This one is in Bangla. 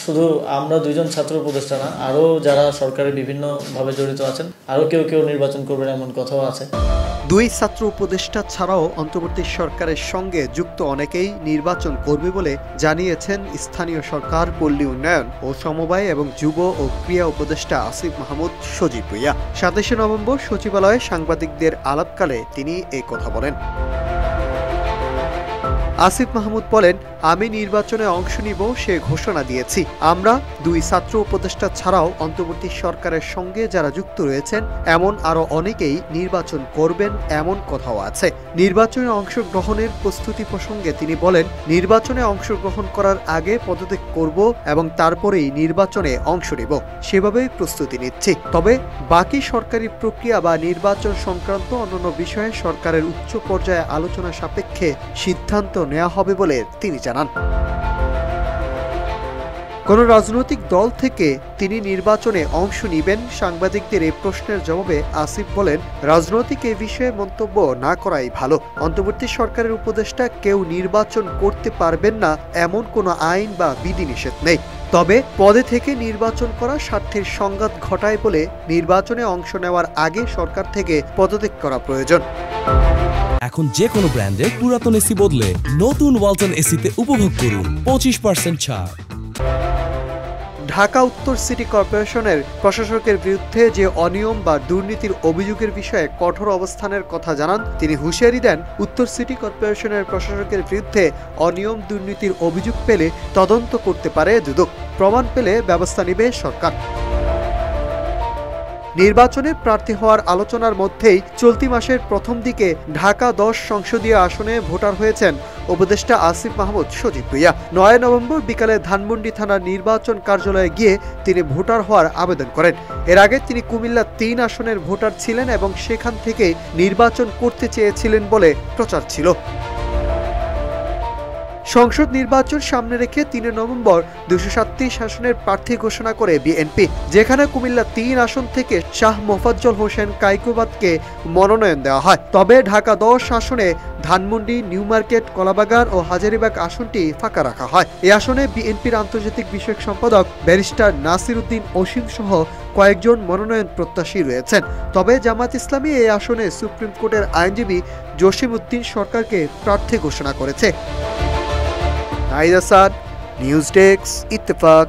শুধু আমরা দুইজন ছাত্র উপদেষ্টা না, আরও যারা সরকারে বিভিন্নভাবে জড়িত আছেন, আরও কেউ নির্বাচন করবেন এমন কথাও আছে। দুই ছাত্র উপদেষ্টা ছাড়াও অন্তর্বর্তী সরকারের সঙ্গে যুক্ত অনেকেই নির্বাচন করবে বলে জানিয়েছেন স্থানীয় সরকার, পল্লী উন্নয়ন ও সমবায় এবং যুব ও ক্রীড়া উপদেষ্টা আসিফ মাহমুদ সজীব ভুঁইয়া। 27 নভেম্বর সচিবালয়ে সাংবাদিকদের আলাপকালে তিনি এই কথা বলেন। আসিফ মাহমুদ বলেন, আমি নির্বাচনে অংশ নিব সে ঘোষণা দিয়েছি। আমরা দুই ছাত্র উপদেষ্টা ছাড়াও অন্তর্বর্তী সরকারের সঙ্গে যারা যুক্ত রয়েছেন এমন আরো অনেকেই নির্বাচন করবেন এমন কথাও আছে। নির্বাচনে অংশগ্রহণের প্রস্তুতি প্রসঙ্গে তিনি বলেন, নির্বাচনে অংশগ্রহণ করার আগে পদত্যাগ করব এবং তারপরেই নির্বাচনে অংশ নেব, সেভাবেই প্রস্তুতি নিচ্ছি। তবে বাকি সরকারি প্রক্রিয়া বা নির্বাচন সংক্রান্ত অন্যান্য বিষয়ে সরকারের উচ্চ পর্যায়ে আলোচনা সাপেক্ষে সিদ্ধান্ত নেওয়া হবে বলে তিনি জানান। কোন রাজনৈতিক দল থেকে তিনি নির্বাচনে অংশ নেবেন সাংবাদিকদের এই প্রশ্নের জবাবে আসিফ বলেন, রাজনৈতিক এ বিষয়ে মন্তব্য না করাই ভালো। অন্তর্বর্তী সরকারের উপদেষ্টা কেউ নির্বাচন করতে পারবেন না এমন কোনো আইন বা বিধিনিষেধ নেই। তবে পদে থেকে নির্বাচন করা স্বার্থের সংঘাত ঘটায় বলে নির্বাচনে অংশ নেওয়ার আগে সরকার থেকে পদত্যাগ করা প্রয়োজন। এখন যে কোনো ব্র্যান্ডের পুরাতন এসি বদলে নতুন ওয়ালটন এসিতে উপভোগ করুন 25% ছাড়। ঢাকা উত্তর সিটি কর্পোরেশনের প্রশাসকের বিরুদ্ধে যে অনিয়ম বা দুর্নীতির অভিযোগের বিষয়ে কঠোর অবস্থানের কথা জানান তিনি। হুঁশিয়ারি দেন, উত্তর সিটি কর্পোরেশনের প্রশাসকের বিরুদ্ধে অনিয়ম দুর্নীতির অভিযোগ পেলে তদন্ত করতে পারে দুদক, প্রমাণ পেলে ব্যবস্থা নেবে সরকার। নির্বাচনে প্রার্থী হওয়ার আলোচনার মধ্যেই চলতি মাসের প্রথম দিকে ঢাকা 10 সংসদীয় আসনে ভোটার হয়েছেন উপদেষ্টা আসিফ মাহমুদ সজীব ভুঁইয়া। 9 নভেম্বর বিকালে ধানমন্ডি থানার নির্বাচন কার্যালয়ে গিয়ে তিনি ভোটার হওয়ার আবেদন করেন। এর আগে তিনি কুমিল্লা 3 আসনের ভোটার ছিলেন এবং সেখান থেকে নির্বাচন করতে চেয়েছিলেন বলে প্রচার ছিল। সংসদ নির্বাচন সামনে রেখে 3 নভেম্বর 237 আসনের প্রার্থী ঘোষণা করে বিএনপি, যেখানে কুমিল্লা 3 আসন থেকে শাহ মোফাজ্জল হোসেন কাইকুবাদকে মনোনয়ন দেওয়া হয়। তবে ঢাকা 10 আসনে ধানমন্ডি, নিউ মার্কেট, কলাবাগান ও হাজারীবাগ আসনটি ফাঁকা রাখা হয়। এই আসনে বিএনপির আন্তর্জাতিক বিষয়ক সম্পাদক ব্যারিস্টার নাসির উদ্দিন অসীম সহ কয়েকজন মনোনয়ন প্রত্যাশী রয়েছেন। তবে জামাত ইসলামী এই আসনে সুপ্রিম কোর্টের আইনজীবী জসিম উদ্দিন সরকারকে প্রার্থী ঘোষণা করেছে। নাইদ আসাদ, নিউজ ডেস্ক, ইত্তেফাক।